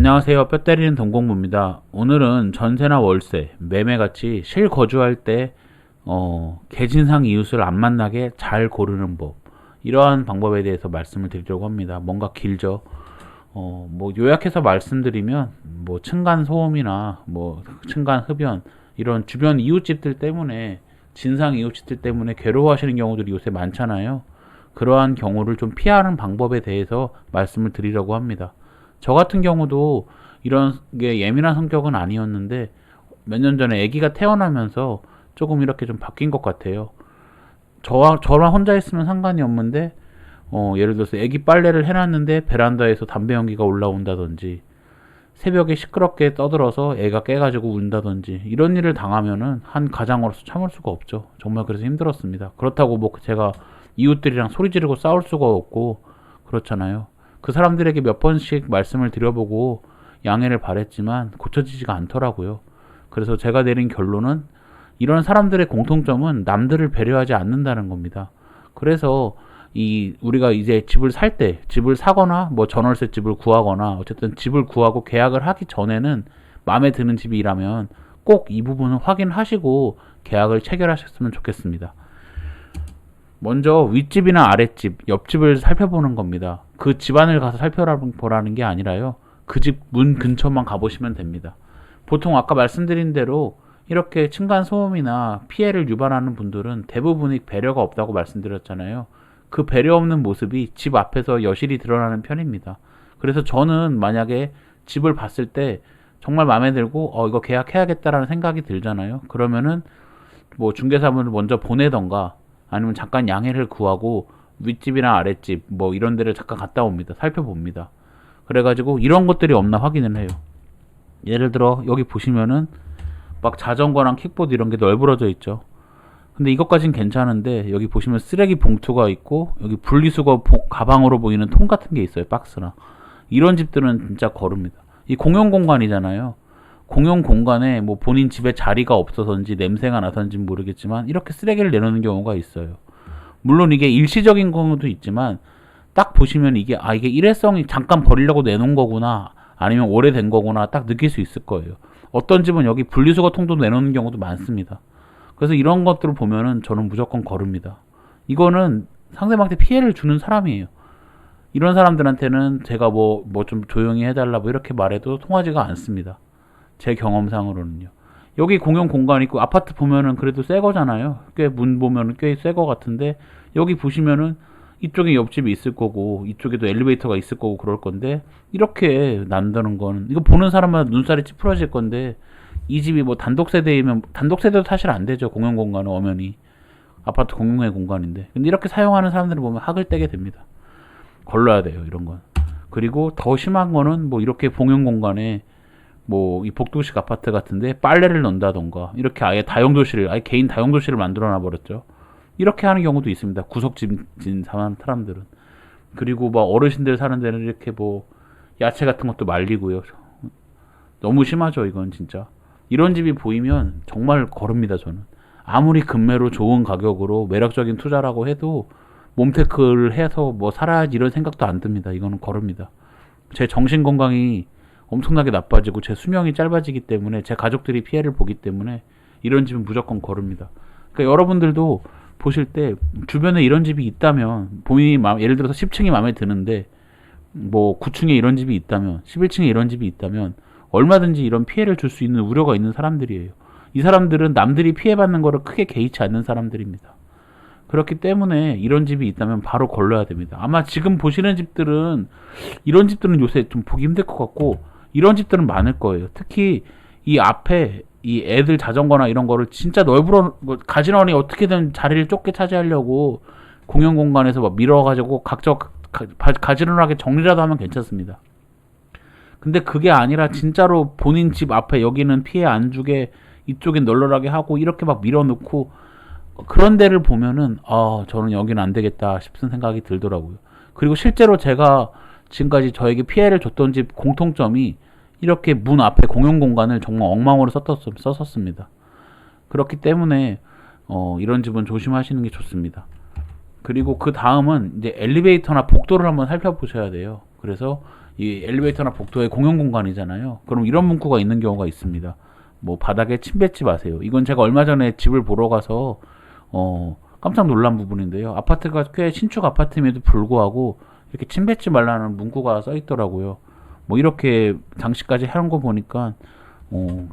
안녕하세요. 뼈 때리는 동공부입니다. 오늘은 전세나 월세, 매매같이 실거주할 때 계진상 이웃을 안 만나게 잘 고르는 법, 이러한 방법에 대해서 말씀을 드리려고 합니다. 뭔가 길죠. 뭐 요약해서 말씀드리면 뭐 층간 소음이나 뭐 층간 흡연, 이런 주변 이웃집들 때문에, 진상 이웃집들 때문에 괴로워하시는 경우들이 요새 많잖아요. 그러한 경우를 좀 피하는 방법에 대해서 말씀을 드리려고 합니다. 저 같은 경우도 이런 게 예민한 성격은 아니었는데 몇 년 전에 아기가 태어나면서 조금 이렇게 좀 바뀐 것 같아요. 저랑 혼자 있으면 상관이 없는데 예를 들어서 아기 빨래를 해놨는데 베란다에서 담배 연기가 올라온다든지, 새벽에 시끄럽게 떠들어서 애가 깨가지고 운다든지, 이런 일을 당하면은 한 가장으로서 참을 수가 없죠. 정말 그래서 힘들었습니다. 그렇다고 뭐 제가 이웃들이랑 소리 지르고 싸울 수가 없고 그렇잖아요. 그 사람들에게 몇 번씩 말씀을 드려보고 양해를 바랬지만 고쳐지지가 않더라고요. 그래서 제가 내린 결론은, 이런 사람들의 공통점은 남들을 배려하지 않는다는 겁니다. 그래서 우리가 이제 집을 사거나 뭐 전월세 집을 구하거나 어쨌든 집을 구하고 계약을 하기 전에는, 마음에 드는 집이라면 꼭 이 부분을 확인하시고 계약을 체결하셨으면 좋겠습니다. 먼저 윗집이나 아랫집, 옆집을 살펴보는 겁니다. 그 집안을 가서 살펴보라는 게 아니라요, 그 집 문 근처만 가보시면 됩니다. 보통 아까 말씀드린 대로 이렇게 층간소음이나 피해를 유발하는 분들은 대부분이 배려가 없다고 말씀드렸잖아요. 그 배려 없는 모습이 집 앞에서 여실히 드러나는 편입니다. 그래서 저는 만약에 집을 봤을 때 정말 마음에 들고 이거 계약해야겠다라는 생각이 들잖아요. 그러면은 뭐 중개사분을 먼저 보내던가, 아니면 잠깐 양해를 구하고 윗집이나 아랫집 뭐 이런 데를 잠깐 갔다 옵니다. 살펴봅니다. 그래가지고 이런 것들이 없나 확인을 해요. 예를 들어 여기 보시면은 막 자전거랑 킥보드 이런 게 널브러져 있죠. 근데 이것까진 괜찮은데 여기 보시면 쓰레기 봉투가 있고, 여기 분리수거 가방으로 보이는 통 같은 게 있어요. 박스나. 이런 집들은 진짜 거릅니다. 이 공용 공간이잖아요. 공용 공간에 뭐 본인 집에 자리가 없어서인지 냄새가 나서인지 모르겠지만 이렇게 쓰레기를 내놓는 경우가 있어요. 물론 이게 일시적인 경우도 있지만 딱 보시면 이게 일회성이 잠깐 버리려고 내놓은 거구나, 아니면 오래된 거구나 딱 느낄 수 있을 거예요. 어떤 집은 여기 분리수거 통도 내놓는 경우도 많습니다. 그래서 이런 것들을 보면은 저는 무조건 거릅니다. 이거는 상대방한테 피해를 주는 사람이에요. 이런 사람들한테는 제가 뭐 좀 조용히 해달라 뭐 이렇게 말해도 통하지가 않습니다. 제 경험상으로는요. 여기 공용 공간 있고, 아파트 보면은 그래도 새 거잖아요. 꽤 문 보면은 꽤 새 거 같은데, 여기 보시면은 이쪽에 옆집이 있을 거고 이쪽에도 엘리베이터가 있을 거고 그럴 건데, 이렇게 난다는 거는 이거 보는 사람마다 눈살이 찌푸러질 건데, 이 집이 뭐 단독세대이면, 단독세대도 사실 안 되죠. 공용 공간은 엄연히 아파트 공용의 공간인데, 근데 이렇게 사용하는 사람들을 보면 학을 떼게 됩니다. 걸러야 돼요, 이런 건. 그리고 더 심한 거는 뭐 이렇게 공용 공간에 뭐 이 복도식 아파트 같은데 빨래를 넣는다던가, 이렇게 아예 개인 다용도실을 만들어 놔 버렸죠. 이렇게 하는 경우도 있습니다. 구석진 사람들은. 그리고 뭐 어르신들 사는 데는 이렇게 뭐 야채 같은 것도 말리고요. 너무 심하죠, 이건 진짜. 이런 집이 보이면 정말 거릅니다, 저는. 아무리 금매로 좋은 가격으로 매력적인 투자라고 해도 몸테크를 해서 뭐 살아야지 이런 생각도 안 듭니다. 이거는 거릅니다. 제 정신 건강이 엄청나게 나빠지고 제 수명이 짧아지기 때문에, 제 가족들이 피해를 보기 때문에 이런 집은 무조건 거릅니다. 그러니까 여러분들도 보실 때 주변에 이런 집이 있다면, 본인이 예를 들어서 10층이 마음에 드는데 뭐 9층에 이런 집이 있다면, 11층에 이런 집이 있다면 얼마든지 이런 피해를 줄 수 있는 우려가 있는 사람들이에요. 이 사람들은 남들이 피해받는 거를 크게 개의치 않는 사람들입니다. 그렇기 때문에 이런 집이 있다면 바로 걸러야 됩니다. 아마 지금 보시는 집들은, 이런 집들은 요새 좀 보기 힘들 것 같고, 이런 집들은 많을 거예요. 특히 이 앞에 이 애들 자전거나 이런 거를 진짜 가지런히 어떻게든 자리를 좁게 차지하려고 공용 공간에서 막 밀어가지고 가지런하게 정리라도 하면 괜찮습니다. 근데 그게 아니라 진짜로 본인 집 앞에 여기는 피해 안 주게, 이쪽엔 널널하게 하고 이렇게 막 밀어놓고, 그런 데를 보면은 저는 여기는 안 되겠다 싶은 생각이 들더라고요. 그리고 실제로 제가 지금까지 저에게 피해를 줬던 집 공통점이 이렇게 문 앞에 공용 공간을 정말 엉망으로 썼었습니다. 그렇기 때문에 이런 집은 조심하시는 게 좋습니다. 그리고 그 다음은 이제 엘리베이터나 복도를 한번 살펴보셔야 돼요. 그래서 이 엘리베이터나 복도에 공용 공간이잖아요. 그럼 이런 문구가 있는 경우가 있습니다. 뭐 바닥에 침 뱉지 마세요. 이건 제가 얼마 전에 집을 보러 가서 깜짝 놀란 부분인데요. 아파트가 꽤 신축 아파트임에도 불구하고 이렇게 침 뱉지 말라는 문구가 써 있더라고요. 뭐 이렇게 장식까지 해놓은 거 보니까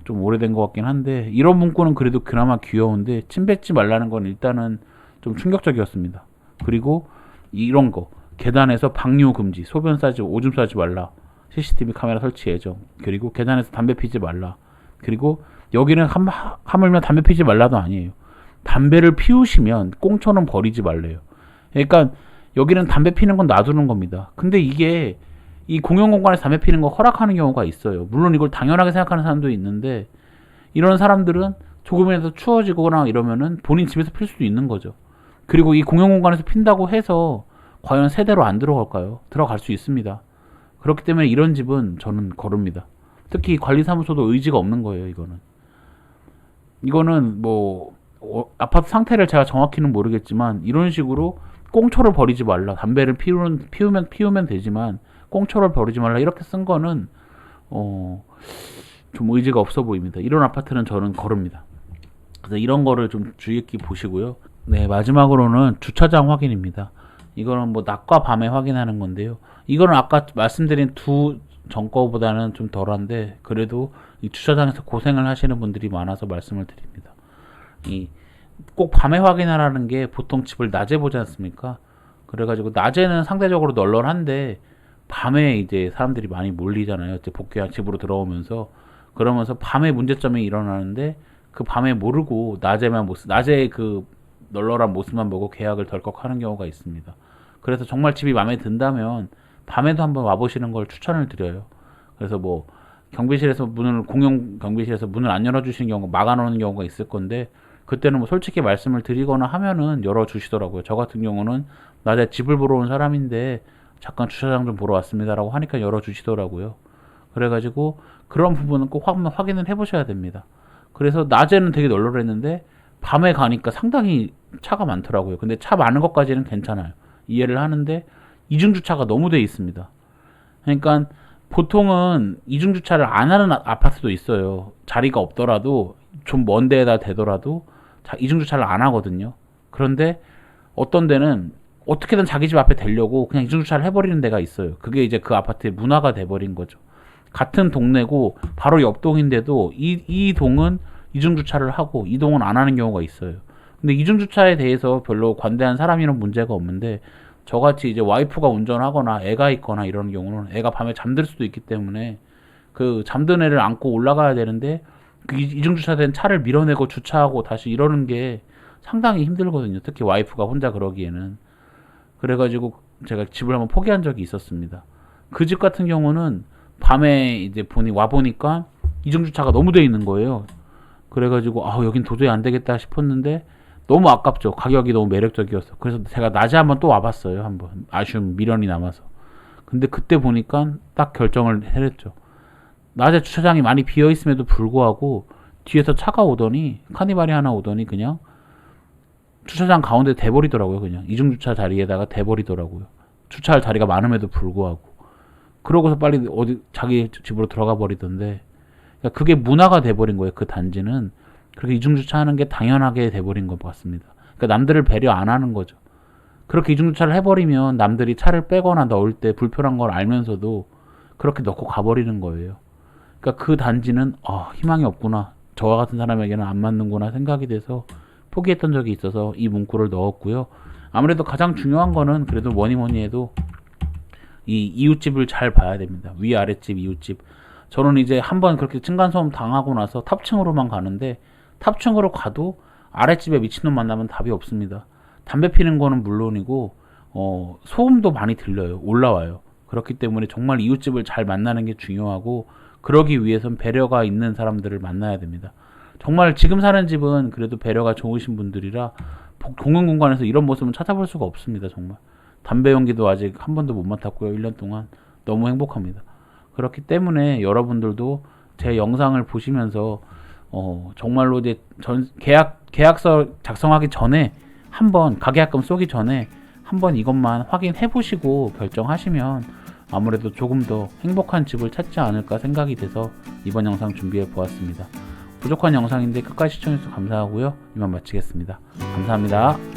좀 오래된 것 같긴 한데, 이런 문구는 그래도 그나마 귀여운데 침 뱉지 말라는 건 일단은 좀 충격적이었습니다. 그리고 이런 거, 계단에서 방류 금지, 소변 싸지 오줌 싸지 말라, CCTV 카메라 설치 예정, 그리고 계단에서 담배 피지 말라. 그리고 여기는 하물며 담배 피지 말라도 아니에요. 담배를 피우시면 꽁초는 버리지 말래요. 그러니까 여기는 담배 피는 건 놔두는 겁니다. 근데 이게 이 공용 공간에서 담배 피는 거 허락하는 경우가 있어요. 물론 이걸 당연하게 생각하는 사람도 있는데, 이런 사람들은 조금이라도 추워지거나 이러면은 본인 집에서 필 수도 있는 거죠. 그리고 이 공용 공간에서 핀다고 해서 과연 세대로 안 들어갈까요? 들어갈 수 있습니다. 그렇기 때문에 이런 집은 저는 거릅니다. 특히 관리사무소도 의지가 없는 거예요. 이거는 뭐 아파트 상태를 제가 정확히는 모르겠지만, 이런 식으로 꽁초를 버리지 말라, 담배를 피우면 되지만 꽁초를 버리지 말라, 이렇게 쓴 거는 좀 의지가 없어 보입니다. 이런 아파트는 저는 거릅니다. 그래서 이런 거를 좀 주의 깊게 보시고요. 네, 마지막으로는 주차장 확인입니다. 이거는 뭐 낮과 밤에 확인하는 건데요. 이거는 아까 말씀드린 두 전거보다는 좀 덜한데, 그래도 이 주차장에서 고생을 하시는 분들이 많아서 말씀을 드립니다. 꼭 밤에 확인하라는 게, 보통 집을 낮에 보지 않습니까? 그래가지고 낮에는 상대적으로 널널한데 밤에 이제 사람들이 많이 몰리잖아요. 이제 복귀한 집으로 들어오면서. 그러면서 밤에 문제점이 일어나는데, 그 밤에 모르고 낮에 그 널널한 모습만 보고 계약을 덜컥 하는 경우가 있습니다. 그래서 정말 집이 마음에 든다면 밤에도 한번 와보시는 걸 추천을 드려요. 그래서 뭐 공용 경비실에서 문을 안 열어주시는 경우, 막아놓는 경우가 있을 건데, 그때는 뭐 솔직히 말씀을 드리거나 하면은 열어주시더라고요. 저 같은 경우는 낮에 집을 보러 온 사람인데 잠깐 주차장 좀 보러 왔습니다라고 하니까 열어주시더라고요. 그래가지고 그런 부분은 꼭 한번 확인을 해보셔야 됩니다. 그래서 낮에는 되게 널널했는데 밤에 가니까 상당히 차가 많더라고요. 근데 차 많은 것까지는 괜찮아요. 이해를 하는데 이중주차가 너무 돼 있습니다. 그러니까 보통은 이중주차를 안 하는 아파트도 있어요. 자리가 없더라도, 좀 먼 데에다 대더라도 이중주차를 안 하거든요. 그런데 어떤 데는 어떻게든 자기 집 앞에 대려고 그냥 이중주차를 해버리는 데가 있어요. 그게 이제 그 아파트의 문화가 돼버린 거죠. 같은 동네고 바로 옆 동인데도 이 동은 이중주차를 하고 이 동은 안 하는 경우가 있어요. 근데 이중주차에 대해서 별로 관대한 사람이는 문제가 없는데, 저같이 이제 와이프가 운전하거나 애가 있거나 이런 경우는 애가 밤에 잠들 수도 있기 때문에 그 잠든 애를 안고 올라가야 되는데, 그 이중주차된 차를 밀어내고 주차하고 다시 이러는 게 상당히 힘들거든요. 특히 와이프가 혼자 그러기에는. 그래가지고 제가 집을 한번 포기한 적이 있었습니다. 그 집 같은 경우는 밤에 이제 와보니까 이중주차가 너무 돼 있는 거예요. 그래가지고 여긴 도저히 안 되겠다 싶었는데, 너무 아깝죠. 가격이 너무 매력적이었어. 그래서 제가 낮에 한번 또 와봤어요. 한번 아쉬운 미련이 남아서. 근데 그때 보니까 딱 결정을 해냈죠. 낮에 주차장이 많이 비어 있음에도 불구하고 뒤에서 차가 오더니, 카니발이 하나 오더니 그냥 주차장 가운데 대버리더라고요. 그냥 이중주차 자리에다가 대버리더라고요. 주차할 자리가 많음에도 불구하고. 그러고서 빨리 어디 자기 집으로 들어가 버리던데, 그러니까 그게 문화가 돼버린 거예요. 그 단지는 그렇게 이중주차하는 게 당연하게 돼버린 것 같습니다. 그러니까 남들을 배려 안 하는 거죠. 그렇게 이중주차를 해버리면 남들이 차를 빼거나 넣을 때 불편한 걸 알면서도 그렇게 넣고 가버리는 거예요. 그러니까 그 단지는 희망이 없구나, 저와 같은 사람에게는 안 맞는구나 생각이 돼서 포기했던 적이 있어서 이 문구를 넣었고요. 아무래도 가장 중요한 거는 그래도 뭐니 해도 이 이웃집을 잘 봐야 됩니다. 위 아랫집 이웃집. 저는 이제 한번 그렇게 층간소음 당하고 나서 탑층으로만 가는데, 탑층으로 가도 아랫집에 미친놈 만나면 답이 없습니다. 담배 피는 거는 물론이고 소음도 많이 들려요. 올라와요. 그렇기 때문에 정말 이웃집을 잘 만나는 게 중요하고, 그러기 위해선 배려가 있는 사람들을 만나야 됩니다. 정말 지금 사는 집은 그래도 배려가 좋으신 분들이라 공용 공간에서 이런 모습은 찾아볼 수가 없습니다. 정말 담배 연기도 아직 한 번도 못 맡았고요. 1년 동안 너무 행복합니다. 그렇기 때문에 여러분들도 제 영상을 보시면서 정말로 이제 계약서 작성하기 전에 한번, 가계약금 쏘기 전에 한번 이것만 확인해 보시고 결정하시면 아무래도 조금 더 행복한 집을 찾지 않을까 생각이 돼서 이번 영상 준비해 보았습니다. 부족한 영상인데 끝까지 시청해주셔서 감사하고요. 이만 마치겠습니다. 감사합니다.